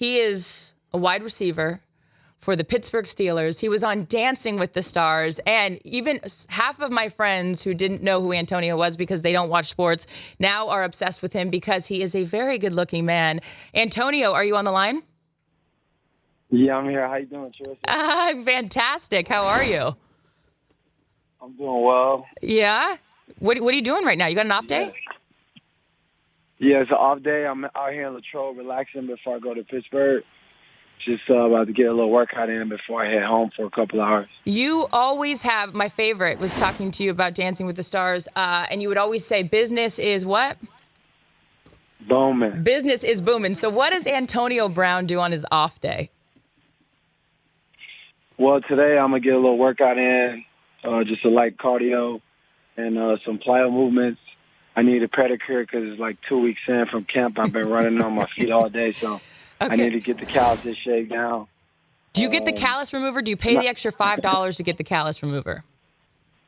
He is a wide receiver for the Pittsburgh Steelers. He was on Dancing with the Stars. And even half of my friends who didn't know who Antonio was because they don't watch sports now are obsessed with him because he is a very good-looking man. Antonio, are you on the line? Yeah, I'm here. How you doing, Trisha? I'm fantastic. How are you? I'm doing well. Yeah? What are you doing right now? You got an off day? Yeah, it's an off day. I'm out here in Latrobe relaxing before I go to Pittsburgh. Just about to get a little workout in before I head home for a couple hours. You always have, my favorite was talking to you about Dancing with the Stars, and you would always say business is what? Booming. Business is booming. So what does Antonio Brown do on his off day? Well, today I'm going to get a little workout in, just a light cardio and some plyo movements. I need a pedicure because it's like 2 weeks in from camp. I've been running on my feet all day, so I need to get the calluses shaved down. Do you get the callus remover? Do you pay the extra $5 to get the callus remover?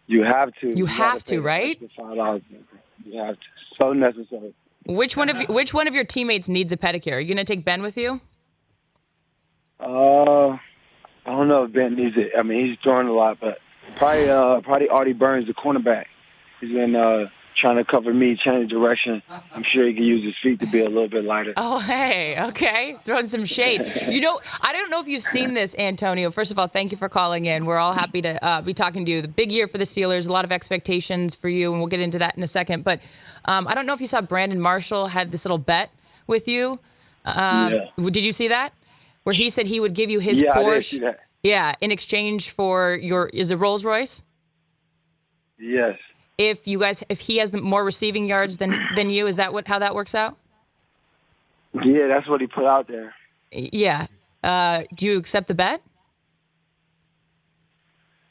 You have to. You have to, right? $5. You have to. So necessary. Which one of your teammates needs a pedicure? Are you going to take Ben with you? I don't know if Ben needs it. I mean, he's throwing a lot, but probably Artie Burns, the cornerback. He's been trying to cover me, change direction. I'm sure he can use his feet to be a little bit lighter. Oh, hey, okay. Throwing some shade. You know, I don't know if you've seen this, Antonio. First of all, thank you for calling in. We're all happy to be talking to you. The big year for the Steelers, a lot of expectations for you, and we'll get into that in a second. But I don't know if you saw Brandon Marshall had this little bet with you. Did you see that? Where he said he would give you his Porsche. I did see that. Yeah, in exchange for is it Rolls Royce? Yes. If he has more receiving yards than you, is that how that works out? Yeah, that's what he put out there. Yeah. Do you accept the bet?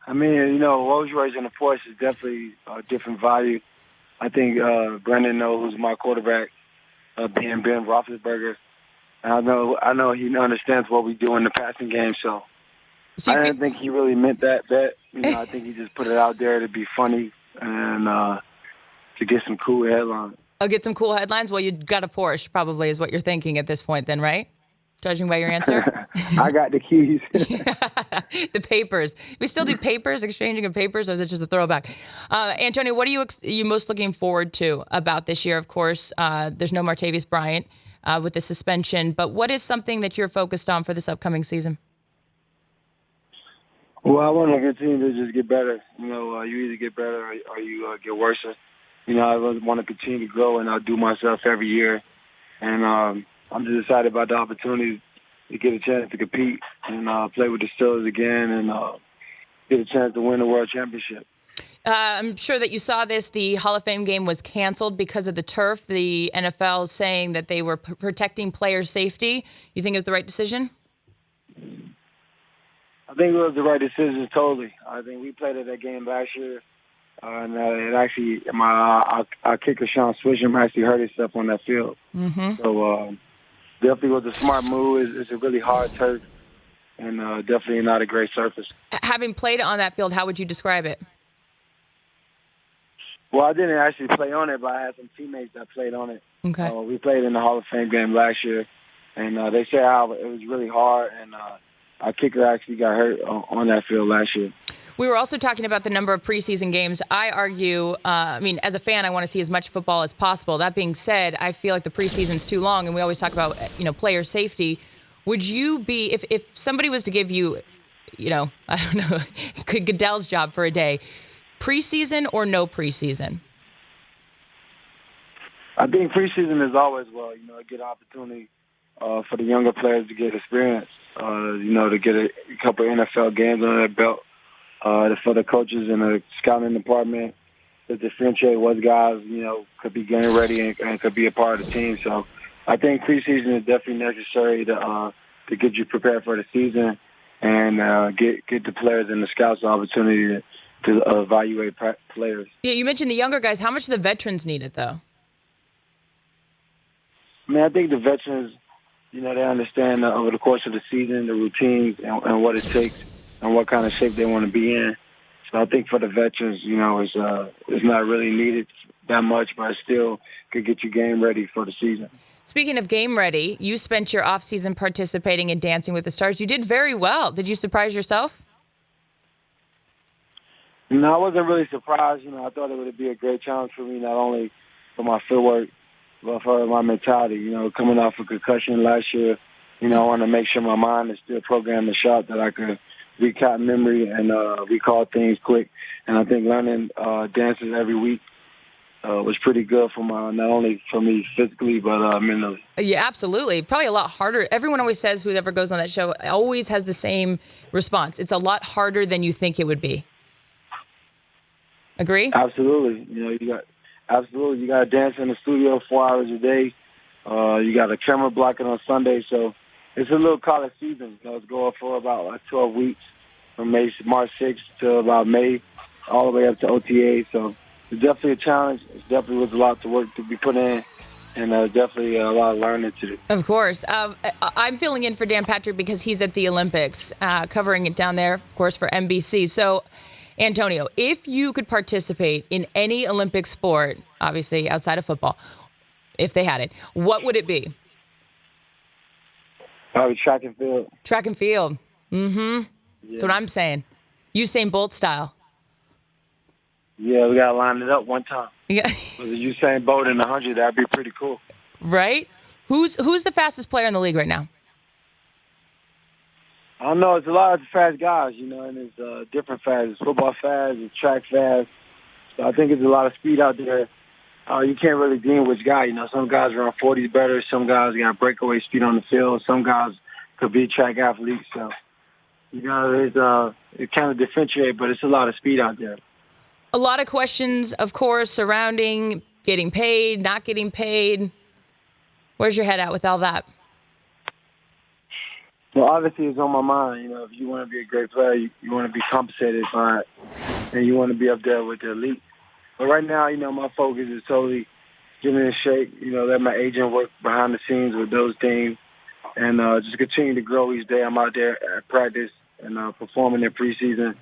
I mean, Rolls Royce and the Porsche is definitely a different value. I think Brendan knows who's my quarterback, being Ben Roethlisberger. And I know he understands what we do in the passing game, so I didn't think he really meant that bet. I think he just put it out there to be funny and to get some cool headlines. Oh, get some cool headlines? Well, you got a Porsche, probably, is what you're thinking at this point then, right? Judging by your answer? I got the keys. The papers. We still do papers, exchanging of papers, or is it just a throwback? Antonio, what are you most looking forward to about this year? Of course, there's no Martavis Bryant with the suspension, but what is something that you're focused on for this upcoming season? Well, I want to continue to just get better. You either get better or you get worse. I want to continue to grow, and outdo myself every year. And I'm just excited about the opportunity to get a chance to compete and play with the Steelers again and get a chance to win the World Championship. I'm sure that you saw this. The Hall of Fame game was canceled because of the turf. The NFL is saying that they were protecting player safety. You think it was the right decision? I think it was the right decision, totally. I think we played at that game last year, and it actually, our kicker, Sean Swisham, actually hurt himself on that field. Mm-hmm. So definitely was a smart move. It's a really hard turf, and definitely not a great surface. Having played on that field, how would you describe it? Well, I didn't actually play on it, but I had some teammates that played on it. Okay. We played in the Hall of Fame game last year, and they said how it was really hard, and our kicker actually got hurt on that field last year. We were also talking about the number of preseason games. I argue, as a fan, I want to see as much football as possible. That being said, I feel like the preseason's too long, and we always talk about, player safety. Would you be, if somebody was to give you, I don't know, Goodell's job for a day, preseason or no preseason? I think preseason is always a good opportunity for the younger players to get experience, to get a couple of NFL games under their belt, for the coaches and the scouting department to differentiate what guys, could be getting ready and could be a part of the team. So I think preseason is definitely necessary to get you prepared for the season and get the players and the scouts the opportunity to evaluate players. Yeah, you mentioned the younger guys. How much do the veterans need it, though? I think the veterans, they understand over the course of the season, the routines and what it takes and what kind of shape they want to be in. So I think for the veterans, it's not really needed that much, but it still could get you game ready for the season. Speaking of game ready, you spent your offseason participating in Dancing with the Stars. You did very well. Did you surprise yourself? No, I wasn't really surprised. I thought it would be a great challenge for me, not only for my footwork, but for my mentality. Coming off a concussion last year, I want to make sure my mind is still programmed and sharp, that I could recap memory and recall things quick. And I think learning dances every week was pretty good for not only for me physically, but mentally. Yeah, absolutely. Probably a lot harder. Everyone always says, whoever goes on that show always has the same response. It's a lot harder than you think it would be. Agree? Absolutely. You got to dance in the studio 4 hours a day. You got a camera blocking on Sunday, so it's a little college season. It's going for about 12 weeks from March 6th to about May, all the way up to OTA. So it's definitely a challenge. It definitely was a lot to work to be put in, and definitely a lot of learning to do. Of course. I'm filling in for Dan Patrick because he's at the Olympics, covering it down there, of course, for NBC. So, Antonio, if you could participate in any Olympic sport, obviously outside of football, if they had it, what would it be? Probably track and field. Track and field. Mm-hmm. Yeah. That's what I'm saying. Usain Bolt style. Yeah, we got to line it up one time. Yeah. With Usain Bolt in the 100, that'd be pretty cool. Right? Who's the fastest player in the league right now? I don't know. It's a lot of fast guys, and it's different fast. It's football fast, it's track fast. So I think it's a lot of speed out there. You can't really deem which guy. Some guys run 40s better. Some guys got breakaway speed on the field. Some guys could be track athletes. So, it kind of differentiates, but it's a lot of speed out there. A lot of questions, of course, surrounding getting paid, not getting paid. Where's your head at with all that? Well, obviously, it's on my mind. If you want to be a great player, you want to be compensated for it, and you want to be up there with the elite. But right now, my focus is totally getting in shape, let my agent work behind the scenes with those things, and just continue to grow each day. I'm out there at practice and performing in preseason,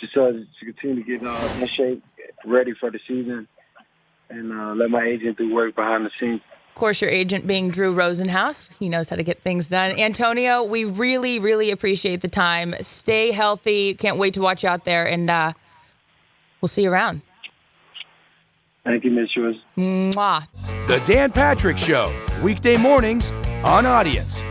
just to continue to get in shape, ready for the season, and let my agent do work behind the scenes. Of course, your agent being Drew Rosenhaus. He knows how to get things done. Antonio, we really, really appreciate the time. Stay healthy. Can't wait to watch you out there, and we'll see you around. Thank you, Ms. Schwartz. Mwah. The Dan Patrick Show, weekday mornings on Audience.